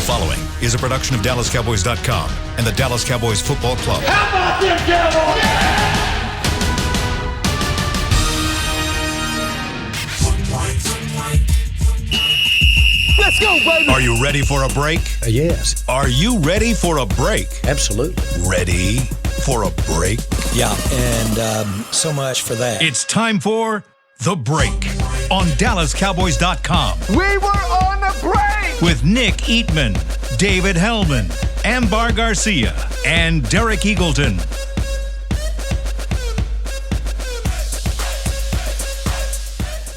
following is a production of DallasCowboys.com and the Dallas Cowboys Football Club. How about them Cowboys? Let's go, baby. Are you ready for a break? Yes. Are you ready for a break? Absolutely. Ready for a break? Yeah, and so much for that. It's time for The Break on DallasCowboys.com. We were on the break. With Nick Eatman, David Hellman, Ambar Garcia, and Derek Eagleton.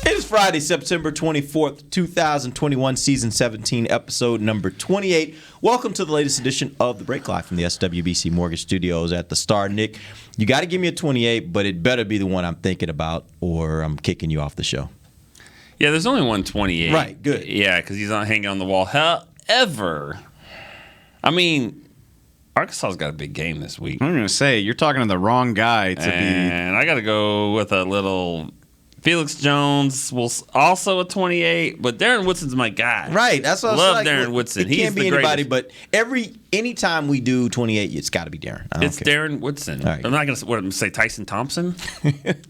It is Friday, September 24th, 2021, Season 17, Episode number 28. Welcome to the latest edition of The Break Live from the SWBC Mortgage Studios at the Star. Nick, you got to give me a 28, but it better be the one I'm thinking about or I'm kicking you off the show. Yeah, there's only one 28. Right, good. Yeah, because he's not hanging on the wall. However, I mean, Arkansas's got a big game this week. I'm going to say, you're talking to the wrong guy to And I got to go with a little Felix Jones, also a 28, but Darren Woodson's my guy. Right, that's what I was love like. Darren Woodson. It He's can't be the anybody, greatest. but anytime we do 28, it's got to be Darren. It's Darren Woodson. All right. I'm not going to say Tyson Thompson.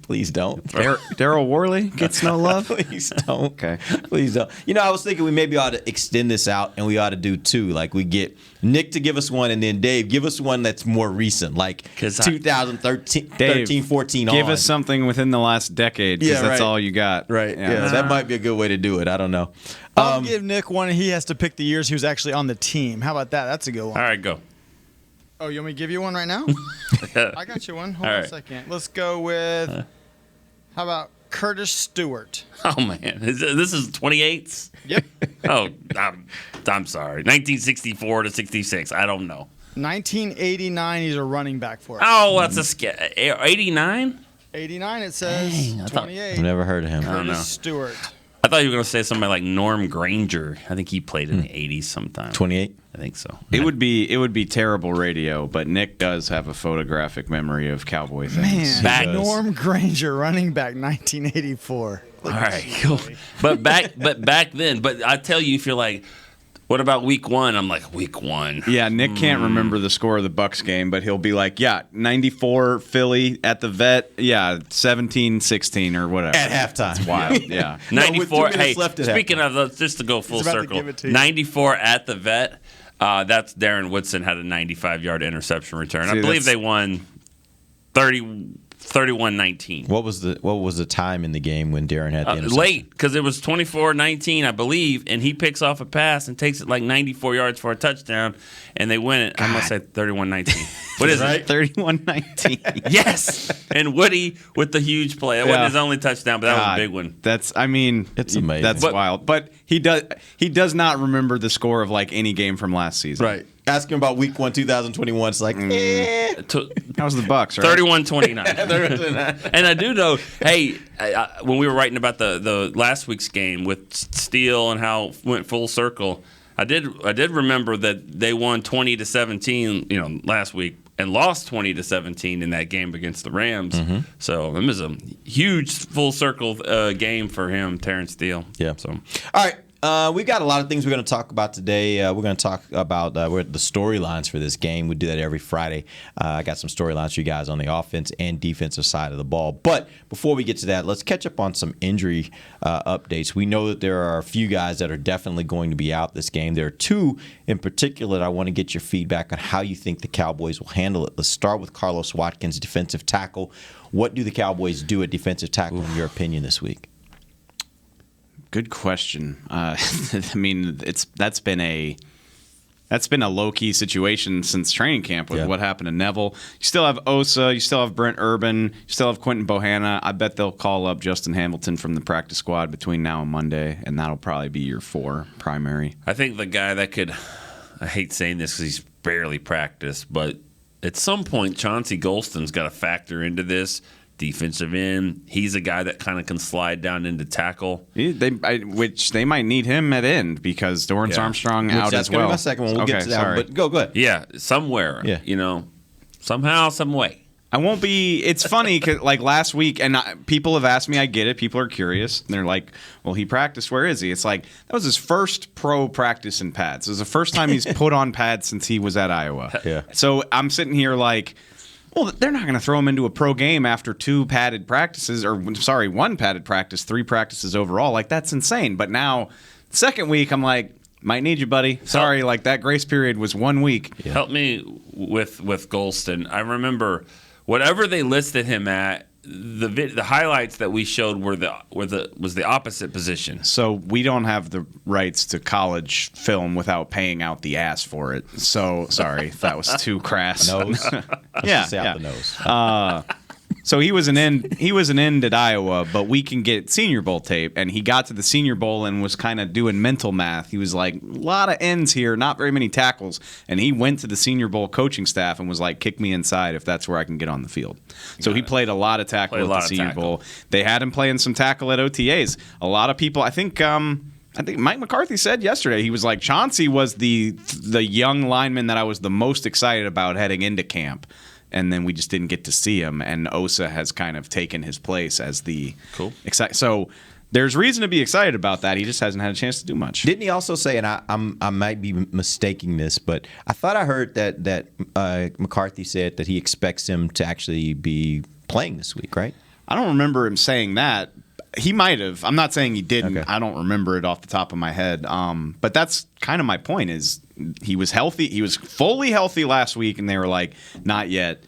Please don't. Daryl Worley gets no love? Please don't. Okay. Please don't. You know, I was thinking we maybe ought to extend this out and we ought to do two. Like we get Nick to give us one and then Dave, give us one that's more recent, like 2013, 14 Give on. us something within the last decade, because that's all you got. Right. Yeah, that might be a good way to do it. I don't know. I'll give Nick one, and he has to pick the years he was actually on the team. How about that? That's a good one. All right, go. Oh, you want me to give you one right now? I got you one. Hold All on right. a second. Let's go with, how about Curtis Stewart? Oh, man. This is 28s? Yep. Oh, I'm sorry. 1964 to 66. I don't know. 1989, he's a running back for us. Oh, that's a 89? 89, it says. Dang, I thought- 28. I've never heard of him. don't know. Curtis Stewart. I thought you were going to say somebody like Norm Granger. I think he played in the 80s sometime. 28? I think so. It would be terrible radio, but Nick does have a photographic memory of Cowboy things. Man, Norm Granger, running back, 1984. All right, cool. But back then, but I tell you, if you're like, what about week one? I'm like, week one. Yeah, Nick can't remember the score of the Bucs game, but he'll be like, yeah, 94 Philly at the vet, 17-16 or whatever. At halftime. It's wild, yeah. 94. with 2 Hey, minutes left at speaking of, just to go full about to circle, give it to you. 94 at the vet. That's Darren Woodson had a 95-yard interception return. See, I believe they won 31-19. What was the time in the game when Darren had the interception? Late, because it was 24-19, I believe, and he picks off a pass and takes it like 94 yards for a touchdown, and they win it. I must say 31-19. What is it? 31-19. Yes! And Woody with the huge play. That wasn't his only touchdown, but that was a big one. It's amazing. That's wild. But he does not remember the score of like any game from last season. Right. Ask him about week 1, 2021. It's like, That was the Bucs, right? 31-29. And I do know, hey, when we were writing about the last week's game with Steele and how it went full circle, I did remember that they won 20-17, last week, and lost 20-17 in that game against the Rams. Mm-hmm. So it was a huge full circle game for him, Terrence Steele. Yeah. So all right. We've got a lot of things we're going to talk about today. We're going to talk about the storylines for this game. We do that every Friday. I got some storylines for you guys on the offense and defensive side of the ball. But before we get to that, let's catch up on some injury updates. We know that there are a few guys that are definitely going to be out this game. There are two in particular that I want to get your feedback on how you think the Cowboys will handle it. Let's start with Carlos Watkins, defensive tackle. What do the Cowboys do at defensive tackle, in your opinion, this week? Good question. I mean, that's been a low key situation since training camp with what happened to Neville. You still have Osa, you still have Brent Urban, you still have Quentin Bohanna. I bet they'll call up Justin Hamilton from the practice squad between now and Monday, and that'll probably be your 4 primary. I think the guy that could, I hate saying this because he's barely practiced, but at some point Chauncey Golston's got to factor into this. Defensive end, he's a guy that kind of can slide down into tackle. Which they might need him at end because Dorrance Armstrong out that's as well. That's going to be my second one. We'll get to that one, sorry. but go ahead. Yeah, somewhere. Yeah. Somehow, some way. I won't be. It's funny, 'cause, like last week, and people have asked me. I get it. People are curious. And they're like, "Well, he practiced. Where is he?" It's like that was his first pro practice in pads. It was the first time he's put on pads since he was at Iowa. Yeah. So I'm sitting here like, well, they're not going to throw him into a pro game after one padded practice, 3 practices overall. Like that's insane. But now, second week, I'm like, might need you, buddy. Sorry, like that grace period was 1 week. Yeah. Help me with Golston. I remember. Whatever they listed him at, the highlights that we showed was the opposite position. So we don't have the rights to college film without paying out the ass for it. So sorry if that was too crass. Nose. Yeah, out the nose. So he was an end at Iowa, but we can get Senior Bowl tape, and he got to the Senior Bowl and was kind of doing mental math. He was like, a lot of ends here, not very many tackles, and he went to the Senior Bowl coaching staff and was like, kick me inside if that's where I can get on the field. So he played a lot of tackle at the Senior Bowl. They had him playing some tackle at OTAs. A lot of people, I think Mike McCarthy said yesterday, he was like, Chauncey was the young lineman that I was the most excited about heading into camp. And then we just didn't get to see him, and Osa has kind of taken his place as the cool. So there's reason to be excited about that. He just hasn't had a chance to do much. Didn't he also say, and I might be mistaking this, but I thought I heard that McCarthy said that he expects him to actually be playing this week, right? I don't remember him saying that. He might have. I'm not saying he didn't. Okay. I don't remember it off the top of my head. But that's kind of my point is he was healthy. He was fully healthy last week, and they were like, not yet.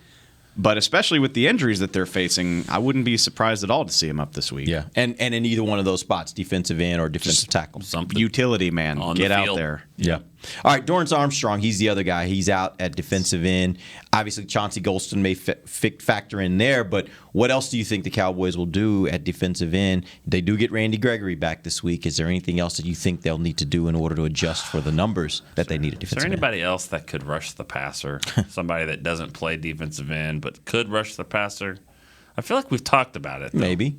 But especially with the injuries that they're facing, I wouldn't be surprised at all to see him up this week. Yeah, and in either one of those spots, defensive end or defensive tackle. Something. Utility, man. On Get the out field. there. Yeah. All right, Dorrance Armstrong, he's the other guy. He's out at defensive end. Obviously, Chauncey Golston may factor in there, but what else do you think the Cowboys will do at defensive end? They do get Randy Gregory back this week. Is there anything else that you think they'll need to do in order to adjust for the numbers that they need at defensive end? Is there anybody else that could rush the passer? Somebody that doesn't play defensive end but could rush the passer? I feel like we've talked about it, though. Maybe.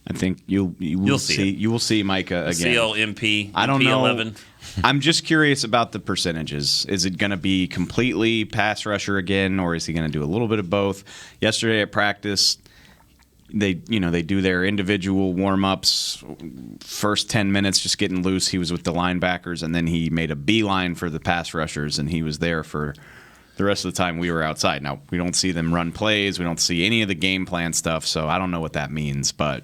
I think you will see. You will see Micah again. CLMP. I don't know. 11. I'm just curious about the percentages. Is it going to be completely pass rusher again, or is he going to do a little bit of both? Yesterday at practice, they do their individual warm ups. First 10 minutes, just getting loose. He was with the linebackers, and then he made a beeline for the pass rushers, and he was there for the rest of the time we were outside. Now we don't see them run plays. We don't see any of the game plan stuff. So I don't know what that means, but.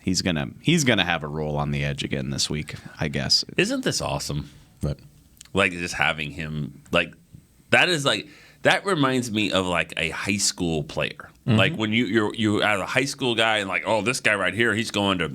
He's gonna have a role on the edge again this week, I guess. Isn't this awesome? But Like just having him that reminds me of like a high school player. Mm-hmm. Like when you're at a high school guy and like, oh, this guy right here, he's going to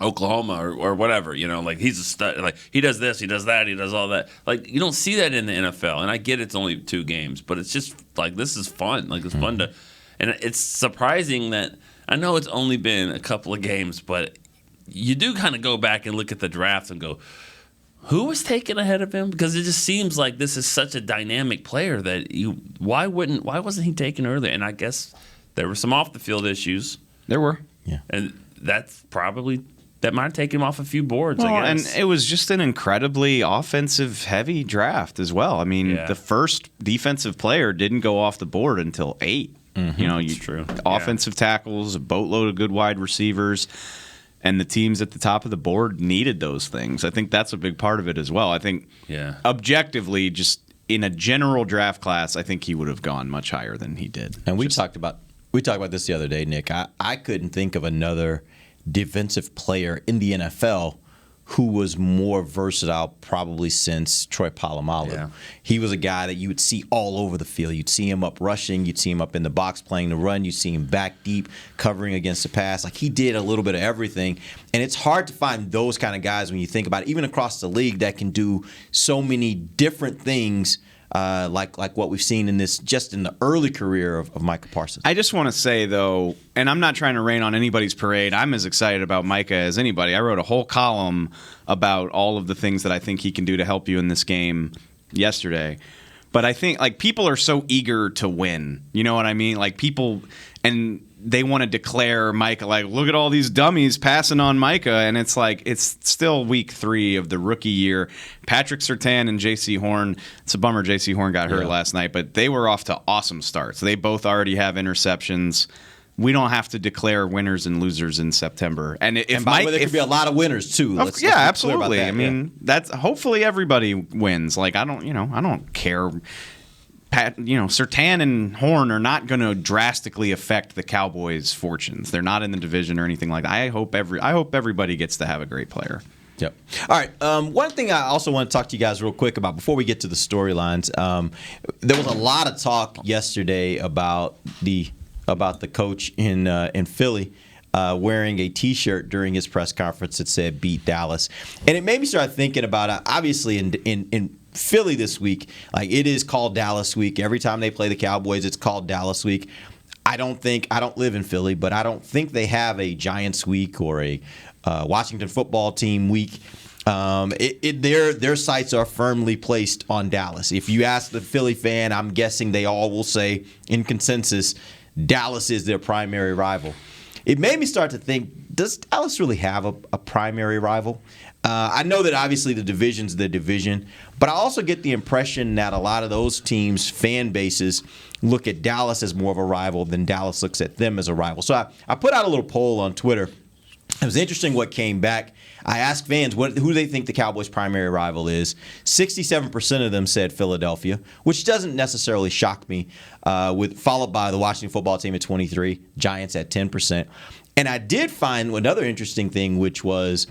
Oklahoma or whatever, like he's a stud. Like he does this, he does that, he does all that. Like you don't see that in the NFL. And I get it's only 2 games, but it's just like this is fun. Like it's fun to, and it's surprising that. I know it's only been a couple of games, but you do kind of go back and look at the draft and go, who was taken ahead of him? Because it just seems like this is such a dynamic player that why wasn't he taken earlier? And I guess there were some off the field issues. There were. Yeah. And that might have taken him off a few boards, well, I guess. And it was just an incredibly offensive heavy draft as well. I mean, the first defensive player didn't go off the board until 8. Mm-hmm. It's true. Offensive tackles, a boatload of good wide receivers, and the teams at the top of the board needed those things. I think that's a big part of it as well. I think objectively, just in a general draft class, I think he would have gone much higher than he did. And we talked about this the other day, Nick. I couldn't think of another defensive player in the NFL who was more versatile probably since Troy Polamalu. Yeah. He was a guy that you would see all over the field. You'd see him up rushing. You'd see him up in the box playing the run. You'd see him back deep covering against the pass. Like he did a little bit of everything. And it's hard to find those kind of guys when you think about it, even across the league that can do so many different things like what we've seen in the early career of Micah Parsons. I just want to say, though, and I'm not trying to rain on anybody's parade, I'm as excited about Micah as anybody. I wrote a whole column about all of the things that I think he can do to help you in this game yesterday. But I think like people are so eager to win. You know what I mean? Like people, and they want to declare Micah, like, look at all these dummies passing on Micah. And it's like, it's still week 3 of the rookie year. Patrick Surtain and J.C. Horn, it's a bummer J.C. Horn got hurt last night, but they were off to awesome starts. They both already have interceptions. We don't have to declare winners and losers in September. And if by the way, there could be a lot of winners too. Let's be absolutely. clear about that. I mean, that's hopefully everybody wins. Like I don't care. Surtain and Horn are not going to drastically affect the Cowboys' fortunes. They're not in the division or anything like that. I hope everybody gets to have a great player. Yep. All right. One thing I also want to talk to you guys real quick about before we get to the storylines. There was a lot of talk yesterday about the coach in Philly wearing a T-shirt during his press conference that said "Beat Dallas," and it made me start thinking about obviously in Philly this week, like it is called Dallas Week. Every time they play the Cowboys, it's called Dallas Week. I don't live in Philly, but I don't think they have a Giants Week or a Washington Football Team Week. Their sights are firmly placed on Dallas. If you ask the Philly fan, I'm guessing they all will say in consensus, Dallas is their primary rival. It made me start to think, does Dallas really have a primary rival? I know that obviously the division's the division, but I also get the impression that a lot of those teams' fan bases look at Dallas as more of a rival than Dallas looks at them as a rival. So I put out a little poll on Twitter. It was interesting what came back. I asked fans who they think the Cowboys' primary rival is. 67% of them said Philadelphia, which doesn't necessarily shock me, followed by the Washington Football Team at 23%, Giants at 10%. And I did find another interesting thing, which was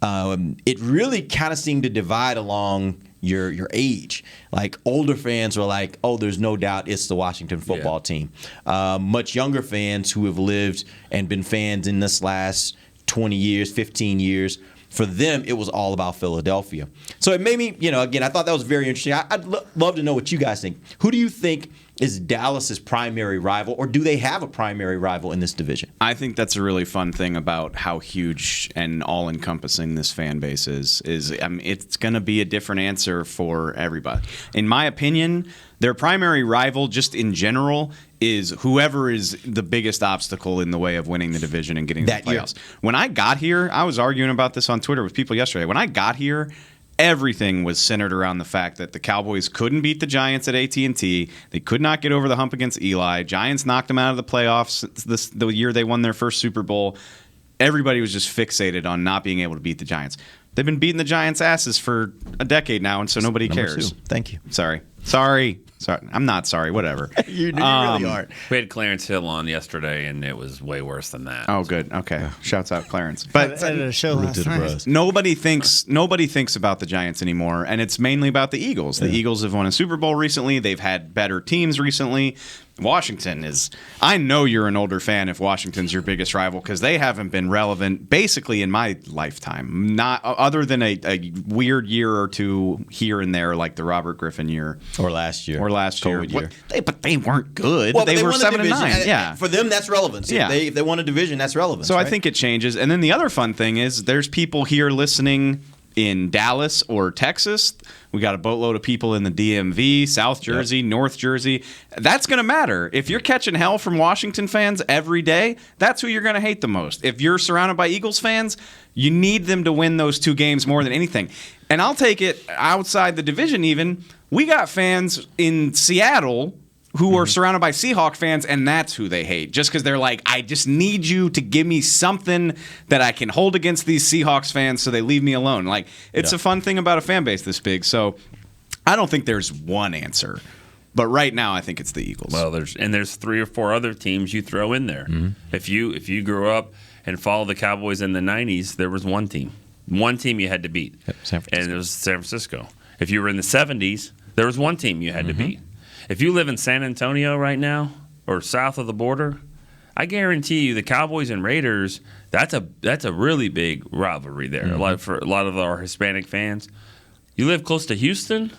it really kind of seemed to divide along your age. Like older fans were like, oh, there's no doubt it's the Washington Football Team. Much younger fans who have lived and been fans in this last 20 years, 15 years, for them, it was all about Philadelphia. So it made me, again, I thought that was very interesting. I'd love to know what you guys think. Who do you think is Dallas's primary rival, or do they have a primary rival in this division? I think that's a really fun thing about how huge and all-encompassing this fan base is it's going to be a different answer for everybody. In my opinion, their primary rival, just in general, is whoever is the biggest obstacle in the way of winning the division and getting to the playoffs. When I got here, I was arguing about this on Twitter with people yesterday. When I got here, everything was centered around the fact that the Cowboys couldn't beat the Giants at AT&T. They could not get over the hump against Eli. Giants knocked them out of the playoffs the year they won their first Super Bowl. Everybody was just fixated on not being able to beat the Giants. They've been beating the Giants' asses for a decade now, and so nobody cares. 2. Thank you. Sorry. I'm not sorry. Whatever. You really aren't. We had Clarence Hill on yesterday, and it was way worse than that. Oh, good. Okay. Shouts out Clarence. But I did a show last night. nobody thinks about the Giants anymore, and it's mainly about the Eagles. The Eagles have won a Super Bowl recently. They've had better teams recently. Washington is. I know you're an older fan if Washington's your biggest rival because they haven't been relevant basically in my lifetime. Not other than a weird year or two here and there, like the Robert Griffin year or last year. COVID year. But they weren't good. Well, they were won 7-9. Yeah, for them that's relevance. Yeah. If they won a division, that's relevance. So right? I think it changes. And then the other fun thing is there's people here listening in Dallas or Texas. We got a boatload of people in the DMV, South Jersey, North Jersey. That's going to matter. If you're catching hell from Washington fans every day, that's who you're going to hate the most. If you're surrounded by Eagles fans, you need them to win those 2 games more than anything. And I'll take it outside the division even. We got fans in Seattle who are surrounded by Seahawk fans, and that's who they hate. Just because they're like, I just need you to give me something that I can hold against these Seahawks fans so they leave me alone. Like, it's a fun thing about a fan base this big. So I don't think there's one answer. But right now, I think it's the Eagles. Well, there's 3 or 4 other teams you throw in there. Mm-hmm. If you grew up and followed the Cowboys in the 90s, there was one team. One team you had to beat. San Francisco. And it was San Francisco. If you were in the 70s, there was one team you had to beat. If you live in San Antonio right now or south of the border, I guarantee you the Cowboys and Raiders, that's a really big rivalry there. For a lot of our Hispanic fans. You live close to Houston?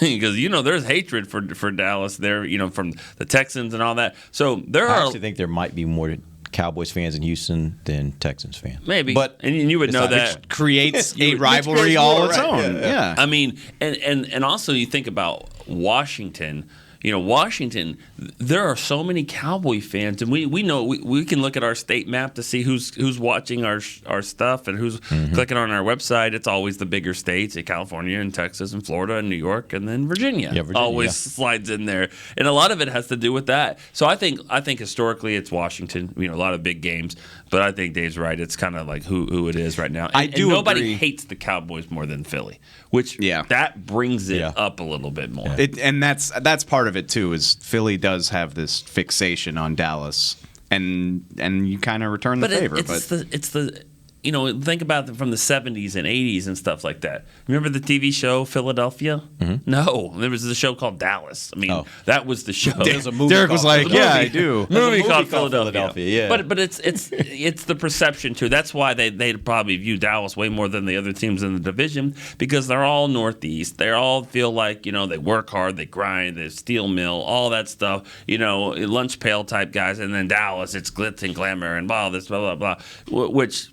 Because there's hatred for Dallas there, from the Texans and all that. So I actually think there might be more Cowboys fans in Houston than Texans fans. Maybe, but and you would know that which creates a rivalry all its own. Yeah. I mean, and also you think about Washington. Washington, there are so many Cowboy fans, and we know we can look at our state map to see who's watching our stuff and who's clicking on our website. It's always the bigger states, California and Texas and Florida and New York, and then Virginia. Yeah, Virginia always slides in there, and a lot of it has to do with that. So I think historically it's Washington. A lot of big games, but I think Dave's right. It's kind of like who it is right now. And nobody agree. hates the Cowboys more than Philly, which that brings it up a little bit more. And that's part of it too. Is Philly does have this fixation on Dallas, and you kind of return the favor. It's the think about it from the 70s and 80s and stuff like that. Remember the TV show Philadelphia? Mm-hmm. No, there was a show called Dallas. I mean, that was the show. There's a movie. Derek was like, "Yeah, I do." Movie called Philadelphia. Yeah, but it's the perception too. That's why they probably view Dallas way more than the other teams in the division, because they're all Northeast. They all feel like they work hard, they grind, they steel mill, all that stuff. Lunch pail type guys, and then Dallas, it's glitz and glamour and blah blah, which.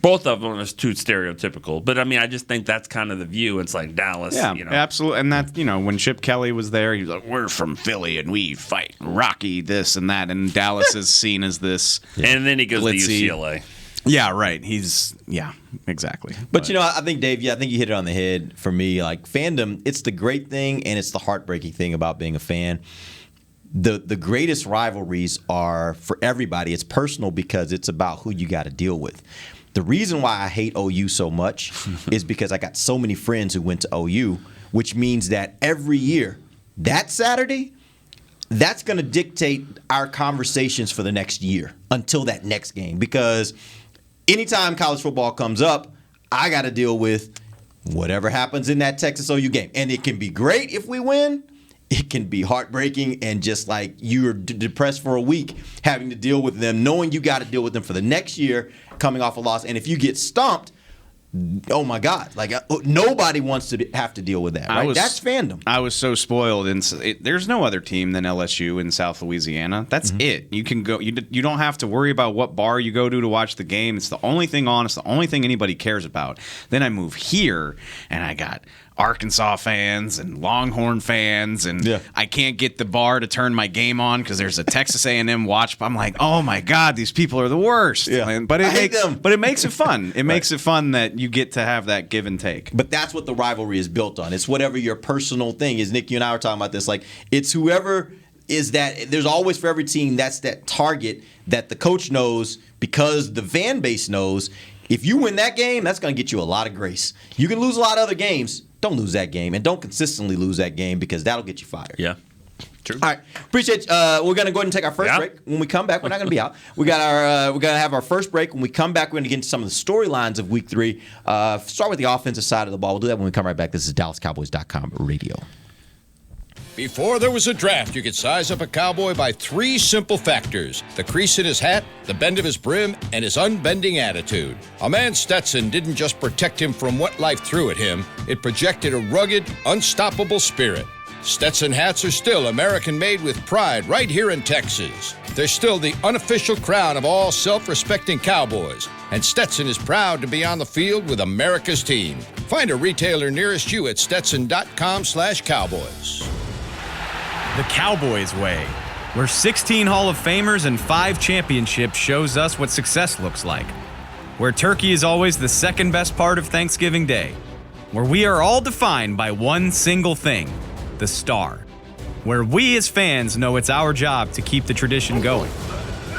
Both of them are too stereotypical, but I just think that's kind of the view. It's like Dallas, absolutely. And that when Chip Kelly was there, he was like, "We're from Philly and we fight Rocky, this and that," and Dallas is seen as this. And then he goes glitzy. to UCLA. Yeah, right. Exactly. But I think Dave, I think you hit it on the head. For me, like fandom, it's the great thing and it's the heartbreaking thing about being a fan. The greatest rivalries are for everybody. It's personal because it's about who you got to deal with. The reason why I hate OU so much is because I got so many friends who went to OU, which means that every year, that Saturday, that's going to dictate our conversations for the next year until that next game. Because anytime college football comes up, I got to deal with whatever happens in that Texas OU game. And it can be great if we win. It can be heartbreaking and just like you're depressed for a week having to deal with them, knowing you got to deal with them for the next year coming off a loss. And if you get stomped, oh my God, like nobody wants to have to deal with that, right? That's fandom. I was so spoiled. There's no other team than LSU in South Louisiana. That's it. You can go. You don't have to worry about what bar you go to watch the game. It's the only thing on. It's the only thing anybody cares about. Then I move here, and I got Arkansas fans and Longhorn fans, and I can't get the bar to turn my game on because there's a Texas A&M watch. I'm like, oh my God, these people are the worst. Yeah. But it makes it fun. It makes it fun that you get to have that give and take. But that's what the rivalry is built on. It's whatever your personal thing is. Nick, you and I were talking about this. Like, it's whoever is that. There's always for every team that's that target that the coach knows because the fan base knows. If you win that game, that's going to get you a lot of grace. You can lose a lot of other games. Don't lose that game, and don't consistently lose that game because that'll get you fired. Yeah, true. All right, appreciate. We're gonna go ahead and take our first break. When we come back, we're not gonna be out. We're gonna have our first break. When we come back, we're gonna get into some of the storylines of Week 3. Start with the offensive side of the ball. We'll do that when we come right back. This is DallasCowboys.com radio. Before there was a draft, you could size up a cowboy by 3 simple factors: the crease in his hat, the bend of his brim, and his unbending attitude. A man Stetson didn't just protect him from what life threw at him, it projected a rugged, unstoppable spirit. Stetson hats are still American-made with pride right here in Texas. They're still the unofficial crown of all self-respecting cowboys, and Stetson is proud to be on the field with America's team. Find a retailer nearest you at stetson.com/cowboys. The Cowboys way, where 16 Hall of Famers and 5 championships shows us what success looks like. Where turkey is always the second best part of Thanksgiving Day. Where we are all defined by one single thing, the star. Where we as fans know it's our job to keep the tradition going.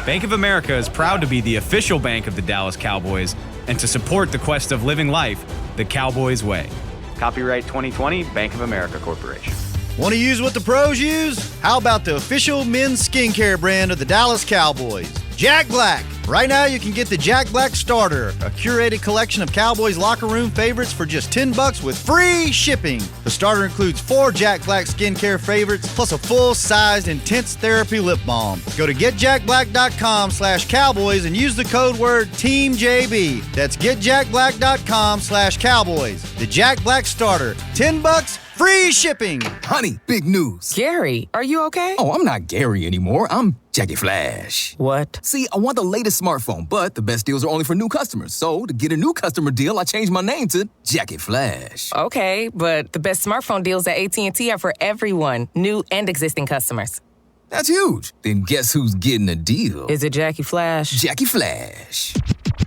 Bank of America is proud to be the official bank of the Dallas Cowboys and to support the quest of living life the Cowboys way. Copyright 2020, Bank of America Corporation. Want to use what the pros use? How about the official men's skincare brand of the Dallas Cowboys, Jack Black? Right now you can get the Jack Black Starter, a curated collection of Cowboys locker room favorites for just $10 with free shipping. The starter includes 4 Jack Black skincare favorites plus a full-sized intense therapy lip balm. Go to getjackblack.com/cowboys and use the code word TEAMJB. That's getjackblack.com/cowboys. The Jack Black Starter, $10, free shipping. Honey, big news. Gary, are you okay? Oh, I'm not Gary anymore. I'm Jackie Flash. What? See, I want the latest smartphone, but the best deals are only for new customers. So, to get a new customer deal, I changed my name to Jackie Flash. Okay, but the best smartphone deals at AT&T are for everyone, new and existing customers. That's huge. Then guess who's getting a deal? Is it Jackie Flash? Jackie Flash.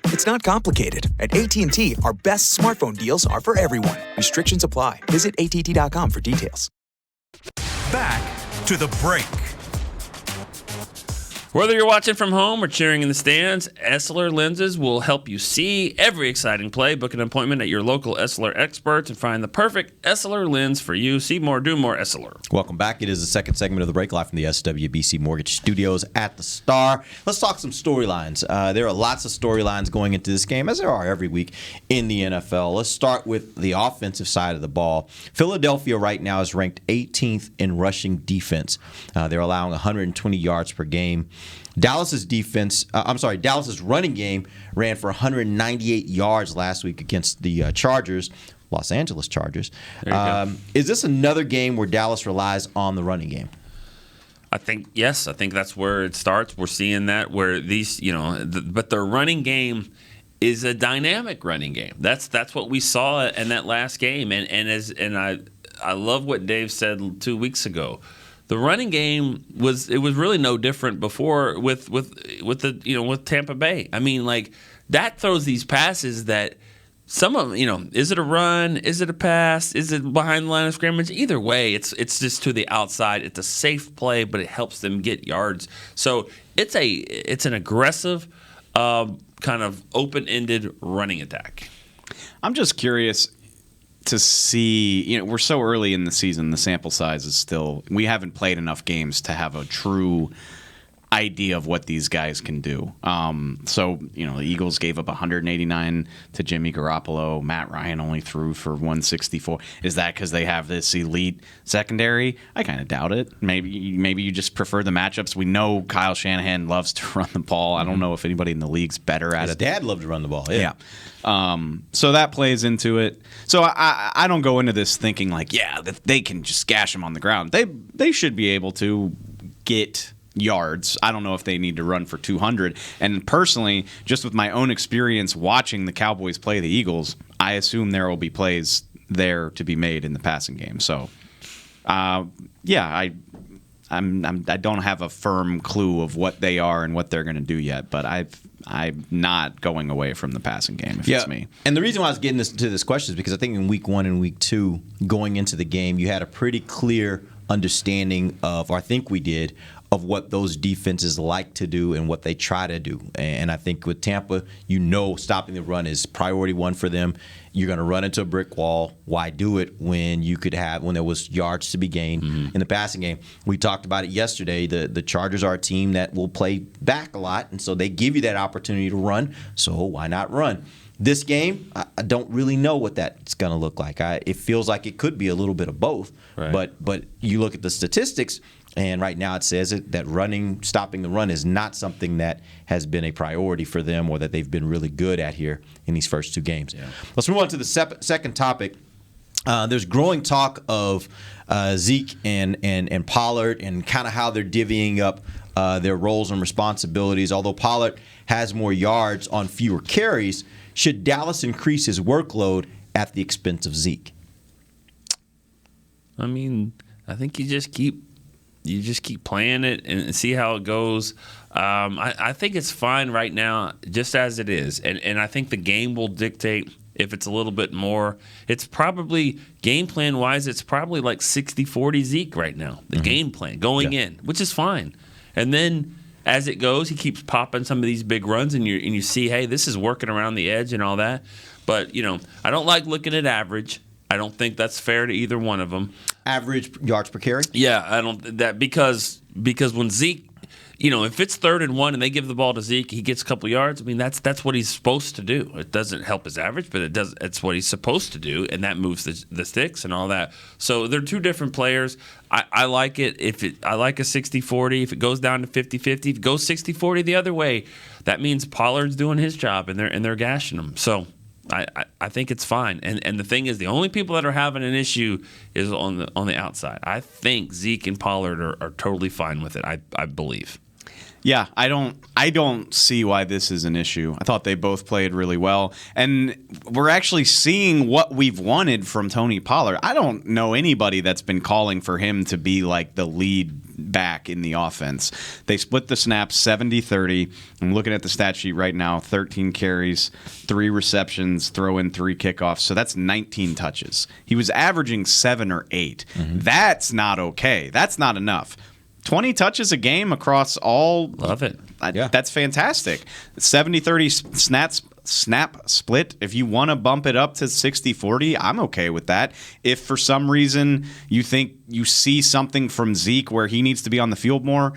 It's not complicated. At AT&T, our best smartphone deals are for everyone. Restrictions apply. Visit att.com for details. Back to the break. Whether you're watching from home or cheering in the stands, Essilor lenses will help you see every exciting play. Book an appointment at your local Essilor experts and find the perfect Essilor lens for you. See more, do more, Essilor. Welcome back. It is the second segment of the break, live from the SWBC Mortgage Studios at the Star. Let's talk some storylines. There are lots of storylines going into this game, as there are every week in the NFL. Let's start with the offensive side of the ball. Philadelphia right now is ranked 18th in rushing defense. They're allowing 120 yards per game. Dallas's running game ran for 198 yards last week against the Los Angeles Chargers. Is this another game where Dallas relies on the running game? I think, yes. I think that's where it starts. We're seeing that where these, but their running game is a dynamic running game. That's what we saw in that last game. And I love what Dave said 2 weeks ago. The running game was really no different before with Tampa Bay. I mean, like, that throws these passes that some of them, is it a run? Is it a pass? Is it behind the line of scrimmage? Either way, it's just to the outside. It's a safe play, but it helps them get yards. So it's an aggressive, kind of open-ended running attack. I'm just curious to see, we're so early in the season, the sample size is still, we haven't played enough games to have a true idea of what these guys can do. So, the Eagles gave up 189 to Jimmy Garoppolo. Matt Ryan only threw for 164. Is that because they have this elite secondary? I kind of doubt it. Maybe you just prefer the matchups. We know Kyle Shanahan loves to run the ball. I don't know if anybody in the league's better at it. His dad loved to run the ball. Yeah. So that plays into it. So I don't go into this thinking like, they can just gash them on the ground. They should be able to get yards. I don't know if they need to run for 200. And personally, just with my own experience watching the Cowboys play the Eagles, I assume there will be plays there to be made in the passing game. So, I don't have a firm clue of what they are and what they're going to do yet, but I'm not going away from the passing game if it's me. And the reason why I was getting to this question is because I think in week 1 and week 2, going into the game, you had a pretty clear understanding of, or I think we did, of what those defenses like to do and what they try to do. And I think with Tampa, stopping the run is priority 1 for them. You're going to run into a brick wall. Why do it when there was yards to be gained in the passing game? We talked about it yesterday. The Chargers are a team that will play back a lot, and so they give you that opportunity to run. So why not run? This game, I don't really know what that's going to look like. It feels like it could be a little bit of both. Right. But you look at the statistics, and right now it says that stopping the run is not something that has been a priority for them or that they've been really good at here in these first 2 games. Yeah. Let's move on to the second topic. There's growing talk of Zeke and Pollard and kind of how they're divvying up their roles and responsibilities. Although Pollard has more yards on fewer carries, should Dallas increase his workload at the expense of Zeke? I mean, I think you just keep playing it and see how it goes. I think it's fine right now, just as it is. And I think the game will dictate if it's a little bit more. It's probably, game plan-wise, it's probably like 60-40 Zeke right now, the game plan going in, which is fine. And then as it goes, he keeps popping some of these big runs, and you see, hey, this is working around the edge and all that. But, I don't like looking at average. I don't think that's fair to either one of them. Average yards per carry? Yeah, I don't because when Zeke, if it's 3rd and 1 and they give the ball to Zeke, he gets a couple yards. I mean, that's what he's supposed to do. It doesn't help his average, but it's what he's supposed to do, and that moves the sticks and all that. So they're 2 different players. I like it. I like a 60-40. If it goes down to 50-50, if it goes 60-40 the other way, that means Pollard's doing his job and they're gashing him. So I think it's fine. And the thing is, the only people that are having an issue is on the outside. I think Zeke and Pollard are totally fine with it. I believe. Yeah, I don't see why this is an issue. I thought they both played really well, and we're actually seeing what we've wanted from Tony Pollard. I don't know anybody that's been calling for him to be like the lead back in the offense. They split the snaps 70-30. I'm looking at the stat sheet right now, 13 carries, 3 receptions, throw in 3 kickoffs. So that's 19 touches. He was averaging 7 or 8. Mm-hmm. That's not okay. That's not enough. 20 touches a game across all. Love it. That's fantastic. 70-30 snap split. If you want to bump it up to 60-40, I'm okay with that. If for some reason you think you see something from Zeke where he needs to be on the field more,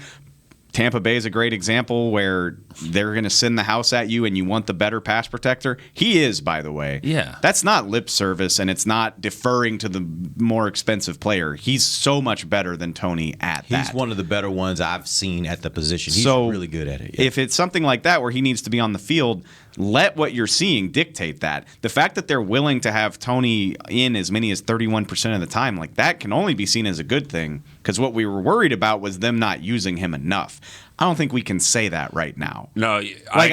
Tampa Bay is a great example where they're going to send the house at you and you want the better pass protector. He is, by the way. Yeah. That's not lip service, and it's not deferring to the more expensive player. He's so much better than Tony at that. He's one of the better ones I've seen at the position. He's really good at it. Yeah. If it's something like that where he needs to be on the field, let what you're seeing dictate that. The fact that they're willing to have Tony in as many as 31% of the time, like that can only be seen as a good thing, because what we were worried about was them not using him enough. I don't think we can say that right now. No,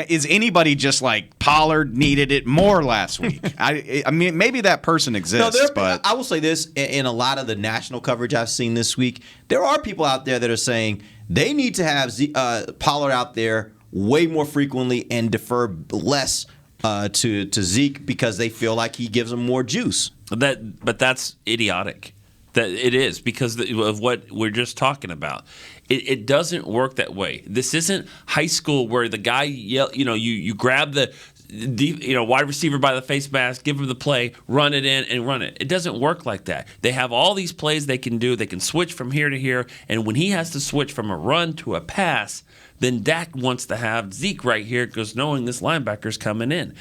is anybody just like Pollard needed it more last week? I mean, maybe that person exists, but I will say this: in a lot of the national coverage I've seen this week, there are people out there that are saying they need to have Pollard out there way more frequently and defer less to Zeke because they feel like he gives them more juice. But that's idiotic. That it is because of what we're just talking about. It doesn't work that way. This isn't high school where the guy you grab the wide receiver by the face mask, give him the play, run it in, and run it. It doesn't work like that. They have all these plays they can do. They can switch from here to here, and when he has to switch from a run to a pass, then Dak wants to have Zeke right here because knowing this linebacker's coming in.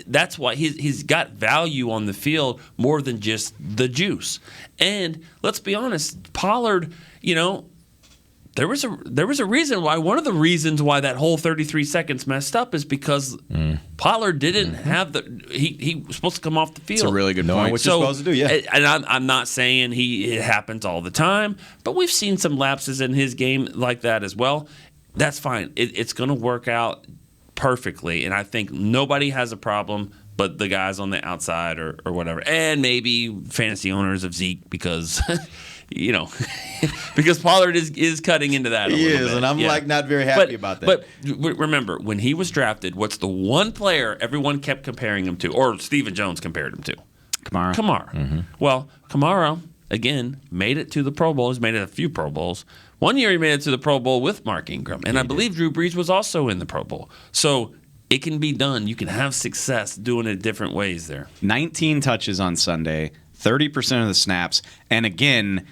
That's why he's got value on the field more than just the juice. And let's be honest, Pollard, there was a reason why. One of the reasons why that whole 33 seconds messed up is because Pollard didn't have he was supposed to come off the field. It's a really good point. What you're supposed to do, yeah. And I'm not saying it happens all the time, but we've seen some lapses in his game like that as well. That's fine. It's going to work out perfectly, and I think nobody has a problem but the guys on the outside or whatever, and maybe fantasy owners of Zeke because because Pollard is cutting into that. He is, bit. And I'm not very happy about that. But remember, when he was drafted, what's the one player everyone kept comparing him to, or Stephen Jones compared him to? Kamara. Mm-hmm. Well, Kamara again made it to the Pro Bowl. He's made it a few Pro Bowls. One year he made it to the Pro Bowl with Mark Ingram, and I believe Drew Brees was also in the Pro Bowl. So it can be done. You can have success doing it different ways there. 19 touches on Sunday, 30% of the snaps, and again,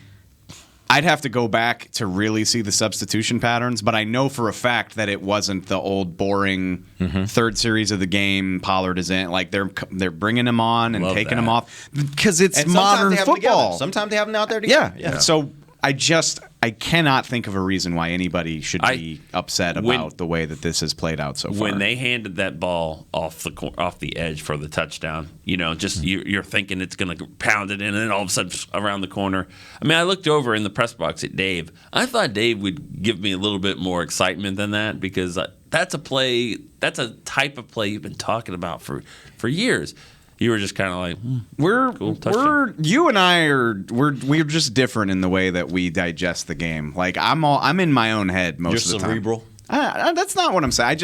I'd have to go back to really see the substitution patterns, but I know for a fact that it wasn't the old boring third series of the game. Pollard is in, like they're bringing him on and taking him off because it's modern football. Sometimes they have him out there together. Yeah. So I cannot think of a reason why anybody should be upset about the way that this has played out so far. When they handed that ball off the edge for the touchdown, you're thinking it's going to pound it in, and then all of a sudden around the corner. I mean, I looked over in the press box at Dave. I thought Dave would give me a little bit more excitement than that because that's a play. That's a type of play you've been talking about for years. You were just kind of like, cool, you and I we're just different in the way that we digest the game. Like I'm in my own head most of the time. You're cerebral. That's not what I'm saying.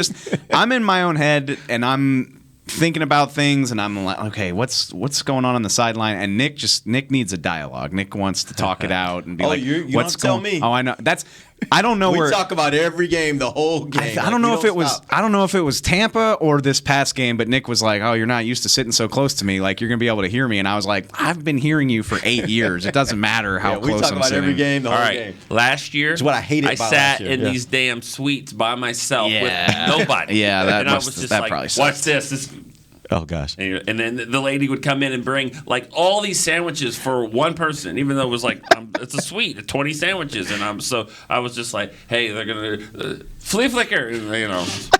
I'm in my own head and I'm thinking about things and I'm like, okay, what's going on the sideline? And Nick needs a dialogue. Nick wants to talk it out and be like, you what's don't going? Tell me. Oh, I know. I don't know we talk about every game, the whole game. I don't know if it was Tampa or this past game, but Nick was like, "Oh, you're not used to sitting so close to me. Like you're gonna be able to hear me." And I was like, "I've been hearing you for 8 years. It doesn't matter how close I'm sitting." We talk about every game, the whole game. Last year, it's what I hated. I sat in these damn suites by myself with nobody. Yeah, and I was just like, probably "Watch this." Oh gosh! And then the lady would come in and bring like all these sandwiches for one person, even though it was like it's a suite, 20 sandwiches, and I was just like, hey, they're gonna flea flicker, and,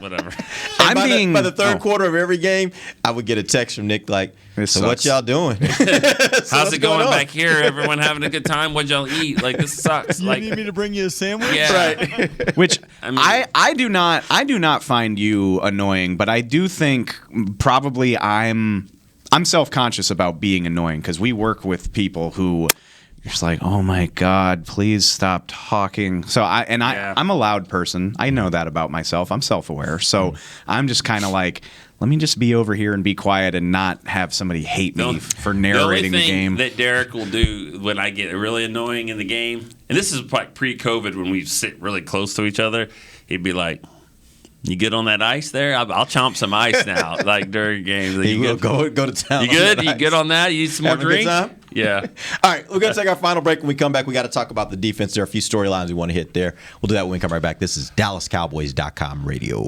whatever. By the third quarter of every game, I would get a text from Nick like, "So what y'all doing? How's it going back here? Everyone having a good time? What'd y'all eat? Like this sucks. You need me to bring you a sandwich? Yeah. Right. Which I do not find you annoying, but I do think probably I'm self-conscious about being annoying because we work with people who you're just like, oh my God, please stop talking. So I'm a loud person. I know that about myself. I'm self-aware. So I'm just kind of like, let me just be over here and be quiet and not have somebody hate me for narrating the game. The only thing that Derek will do when I get really annoying in the game, and this is like pre-COVID when we sit really close to each other, he'd be like, you good on that ice there? I'll chomp some ice now, like during games. You will go to town. You good? You good on that? You need some more drinks? Yeah. All right, we're going to take our final break. When we come back, we got to talk about the defense. There are a few storylines we want to hit there. We'll do that when we come right back. This is DallasCowboys.com radio.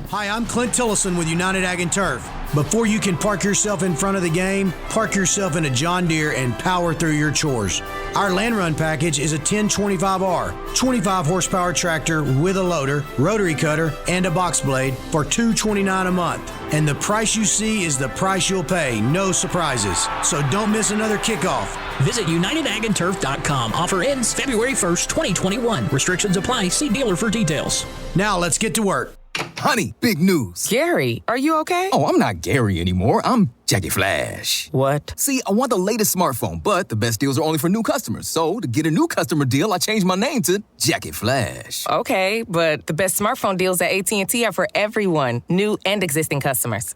Hi, I'm Clint Tillison with United Ag and Turf. Before you can park yourself in front of the game, park yourself in a John Deere and power through your chores. Our Land Run package is a 1025R, 25 horsepower tractor with a loader, rotary cutter, and a box blade for $229 a month. And the price you see is the price you'll pay, no surprises. So don't miss another kickoff. Visit UnitedAgAndTurf.com. Offer ends February 1st, 2021. Restrictions apply. See dealer for details. Now let's get to work. Honey, big news. Gary, are you okay? Oh, I'm not Gary anymore. I'm Jackie Flash. What? See, I want the latest smartphone, but the best deals are only for new customers. So, to get a new customer deal, I changed my name to Jackie Flash. Okay, but the best smartphone deals at AT&T are for everyone, new and existing customers.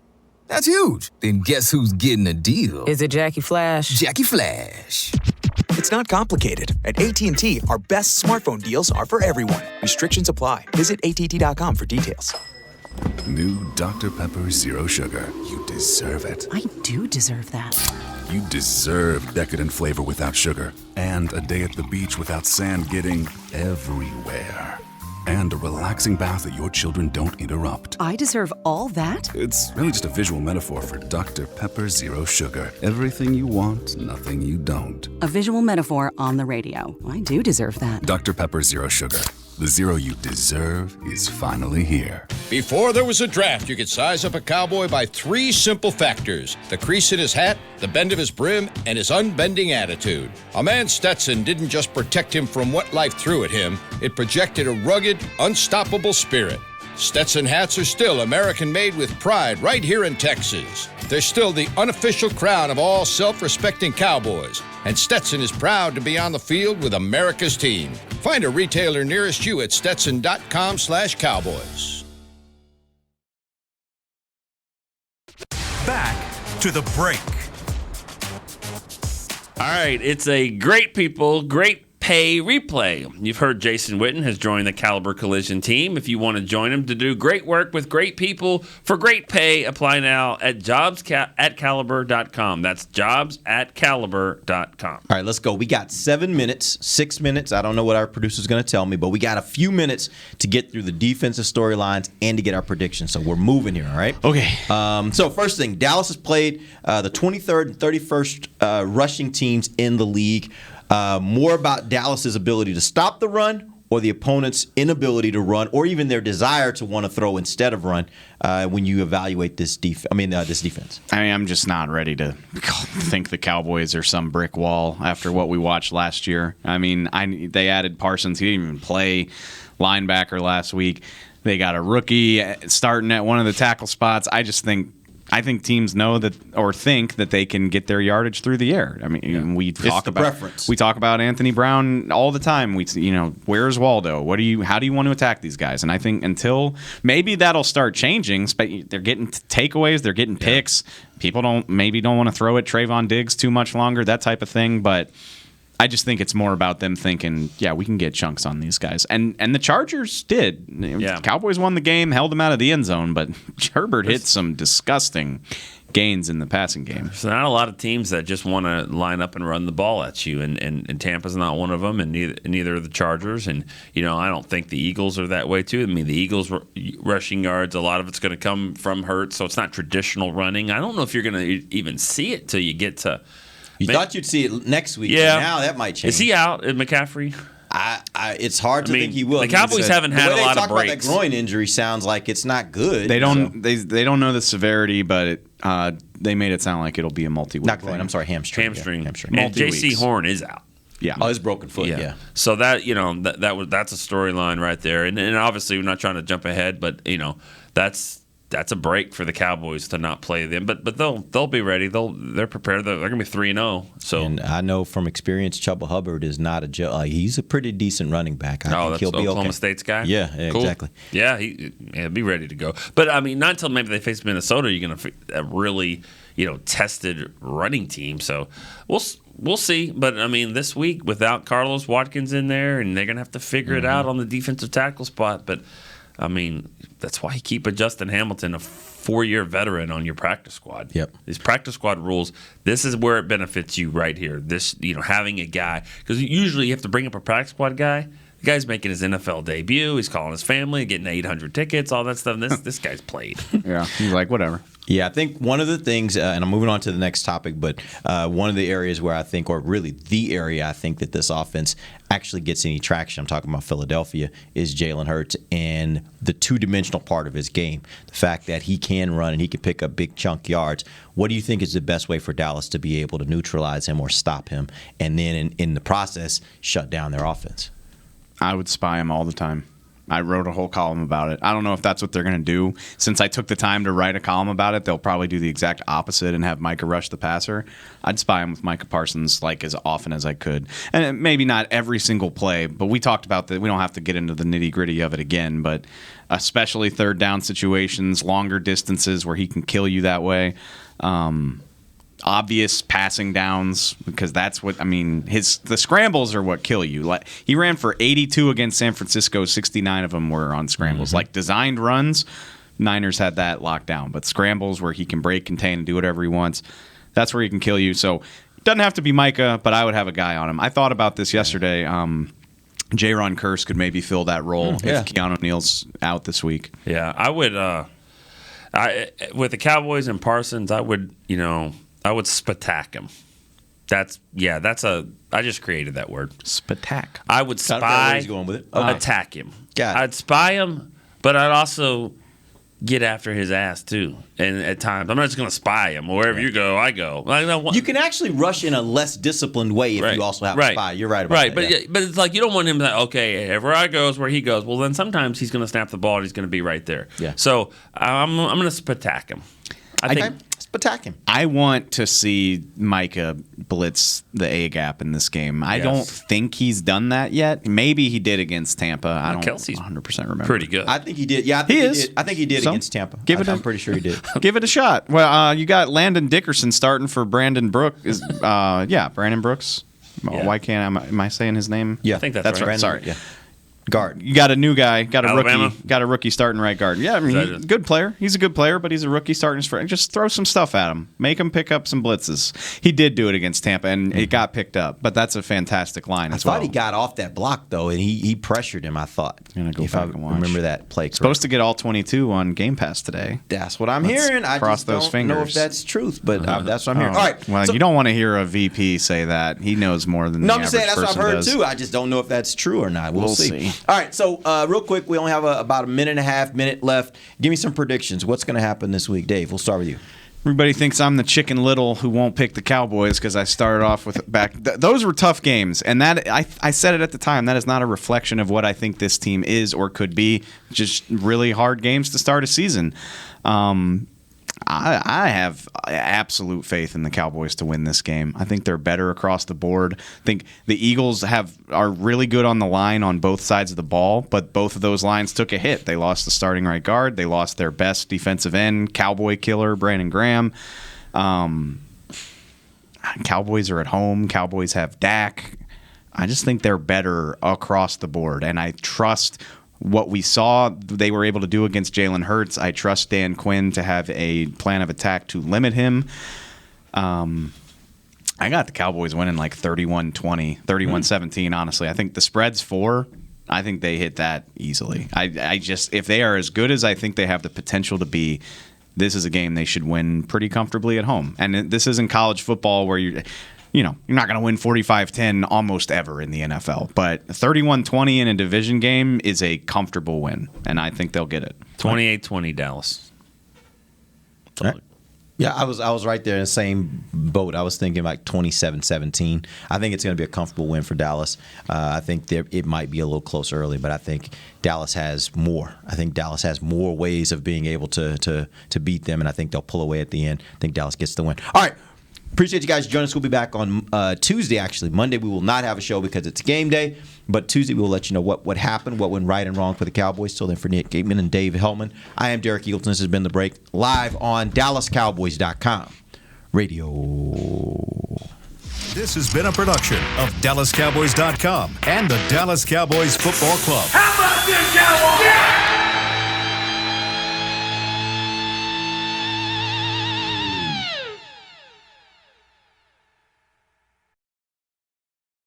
That's huge. Then guess who's getting a deal? Is it Jackie Flash? Jackie Flash. It's not complicated. At AT&T, our best smartphone deals are for everyone. Restrictions apply. Visit att.com for details. New Dr. Pepper Zero Sugar. You deserve it. I do deserve that. You deserve decadent flavor without sugar. And a day at the beach without sand getting everywhere. And a relaxing bath that your children don't interrupt. I deserve all that? It's really just a visual metaphor for Dr. Pepper Zero Sugar. Everything you want, nothing you don't. A visual metaphor on the radio. I do deserve that. Dr. Pepper Zero Sugar. The zero you deserve is finally here. Before there was a draft, you could size up a cowboy by 3 simple factors: the crease in his hat, the bend of his brim, and his unbending attitude. A man's Stetson didn't just protect him from what life threw at him, it projected a rugged, unstoppable spirit. Stetson hats are still American-made with pride right here in Texas. They're still the unofficial crown of all self-respecting cowboys, and Stetson is proud to be on the field with America's team. Find a retailer nearest you at stetson.com/cowboys. Back to the break. All right, it's a great people, great pay replay. You've heard Jason Witten has joined the Caliber Collision team. If you want to join him to do great work with great people for great pay, apply now at jobs@caliber.com. That's jobs@caliber.com. All right, let's go. We got 7 minutes, 6 minutes. I don't know what our producer's going to tell me, but we got a few minutes to get through the defensive storylines and to get our predictions. So we're moving here, all right? Okay. So first thing, Dallas has played the 23rd and 31st rushing teams in the league. More about Dallas's ability to stop the run or the opponent's inability to run or even their desire to want to throw instead of run when you evaluate this defense. I mean, I'm just not ready to think the Cowboys are some brick wall after what we watched last year. I mean, they added Parsons. He didn't even play linebacker last week. They got a rookie starting at one of the tackle spots. I think teams know that or think that they can get their yardage through the air. I mean, we talk about Anthony Brown all the time. Where's Waldo? How do you want to attack these guys? And I think until maybe that'll start changing. They're getting takeaways, they're getting picks. People don't want to throw at Trayvon Diggs too much longer, that type of thing. But I just think it's more about them thinking, yeah, we can get chunks on these guys. And the Chargers did. Yeah. Cowboys won the game, held them out of the end zone, but Herbert hit some disgusting gains in the passing game. There's not a lot of teams that just want to line up and run the ball at you, and Tampa's not one of them, and neither are the Chargers. And I don't think the Eagles are that way too. I mean, the Eagles rushing yards, a lot of it's going to come from Hurts, so it's not traditional running. I don't know if you're going to even see it till you get to. You thought you'd see it next week. Yeah, now that might change. Is he out? McCaffrey? It's hard to think he will. The Cowboys haven't had a lot of breaks. About that groin injury sounds like it's not good. They don't. They don't know the severity, but they made it sound like it'll be a multi-week. Not groin. I'm sorry, hamstring. Hamstring. And J.C. Horn is out. Yeah. Oh, his broken foot. Yeah. So that's a storyline right there, and obviously we're not trying to jump ahead, but that's a break for the Cowboys to not play them, but they'll be ready. They're prepared. They're going to be 3-0. So, and I know from experience, Chuba Hubbard is not a joke. He's a pretty decent running back. I think that's he'll be Oklahoma okay. State's guy. Yeah, cool. Exactly. Yeah, he'll be ready to go. But I mean, not until maybe they face Minnesota, you're going to really tested running team. So we'll see. But I mean, this week without Carlos Watkins in there, and they're going to have to figure it out on the defensive tackle spot. But I mean, that's why you keep a Justin Hamilton, a 4-year veteran, on your practice squad. Yep. These practice squad rules, this is where it benefits you right here. This, having a guy, because usually you have to bring up a practice squad guy. The guy's making his NFL debut. He's calling his family, getting 800 tickets, all that stuff. This guy's played. Yeah, he's like, whatever. Yeah, I think one of the things, and I'm moving on to the next topic, but one of the areas where I think, or really the area I think that this offense actually gets any traction, I'm talking about Philadelphia, is Jalen Hurts and the two-dimensional part of his game. The fact that he can run and he can pick up big chunk yards. What do you think is the best way for Dallas to be able to neutralize him or stop him, and then in the process, shut down their offense? I would spy him all the time. I wrote a whole column about it. I don't know if that's what they're going to do. Since I took the time to write a column about it, they'll probably do the exact opposite and have Micah rush the passer. I'd spy him with Micah Parsons as often as I could. And maybe not every single play, but we talked about that. We don't have to get into the nitty-gritty of it again, but especially third down situations, longer distances where he can kill you that way. Obvious passing downs, because that's what the scrambles are what kill you. Like, he ran for 82 against San Francisco, 69 of them were on scrambles. Like designed runs, Niners had that locked down, but scrambles where he can break, contain, and do whatever he wants, that's where he can kill you. So it doesn't have to be Micah, but I would have a guy on him. I thought about this yesterday. J-Ron Curse could maybe fill that role if Keanu Neal's out this week. Yeah, I would. With the Cowboys and Parsons, I would spatak him. I just created that word. Spatak. I would spy, attack him. I'd spy him, but I'd also get after his ass too. And at times, I'm not just going to spy him. Wherever you go, I go. You can actually rush in a less disciplined way if you also have a spy. You're right about that. But it's like you don't want him to, wherever I go is where he goes. Well, then sometimes he's going to snap the ball and he's going to be right there. Yeah. So I'm going to attack him. I think. Attack him. I want to see Micah blitz the A gap in this game. I don't think he's done that yet. Maybe he did against Tampa. I don't Kelsey's 100% remember. Pretty good. I think he did. Yeah, I think he did. I think he did against Tampa. I'm pretty sure he did. Give it a shot. Well, you got Landon Dickerson starting for Brandon Brooks. Brandon Brooks. Yeah. Why can't am I saying his name? Yeah, I think that's right. Brandon, sorry. Yeah. Guard. You got a new guy, got a Alabama? rookie starting right guard. Yeah, good player. He's a good player, but he's a rookie starting his friend. Just throw some stuff at him. Make him pick up some blitzes. He did do it against Tampa, and it got picked up. But that's a fantastic line as well. I thought he got off that block, though, and he pressured him, I thought. I'm going to go back and watch. Remember that play. Supposed to get all 22 on Game Pass today. That's what I'm hearing. I cross just those don't fingers. know if that's truth, but that's what I'm hearing. All right. Well, you don't want to hear a VP say that. He knows more than the average person does. No, I'm saying that's what I've heard, too. I just don't know if that's true or not. We'll see. All right, so real quick, we only have about a minute left. Give me some predictions. What's going to happen this week? Dave, we'll start with you. Everybody thinks I'm the Chicken Little who won't pick the Cowboys because I started off with those were tough games, and that I said it at the time. That is not a reflection of what I think this team is or could be. Just really hard games to start a season. I have absolute faith in the Cowboys to win this game. I think they're better across the board. I think the Eagles are really good on the line on both sides of the ball, but both of those lines took a hit. They lost the starting right guard. They lost their best defensive end, Cowboy killer, Brandon Graham. Cowboys are at home. Cowboys have Dak. I just think they're better across the board, and I trust what we saw they were able to do against Jalen Hurts, I trust Dan Quinn to have a plan of attack to limit him. I got the Cowboys winning like 31-20, 31-17, honestly. I think the spread's 4. I think they hit that easily. I just, if they are as good as I think they have the potential to be, this is a game they should win pretty comfortably at home. And this isn't college football where you're not going to win 45-10 almost ever in the NFL. But 31-20 in a division game is a comfortable win, and I think they'll get it. 28-20 Dallas. All right. Yeah, I was right there in the same boat. I was thinking like 27-17. I think it's going to be a comfortable win for Dallas. I think it might be a little close early, but I think Dallas has more. I think Dallas has more ways of being able to beat them, and I think they'll pull away at the end. I think Dallas gets the win. All right. Appreciate you guys joining us. We'll be back on Tuesday, actually. Monday we will not have a show because it's game day. But Tuesday we will let you know what happened, what went right and wrong for the Cowboys. Till then, for Nick Gateman and Dave Hellman, I am Derek Eagleton. This has been The Break, live on DallasCowboys.com radio. This has been a production of DallasCowboys.com and the Dallas Cowboys Football Club. How about this, Cowboys? Yeah!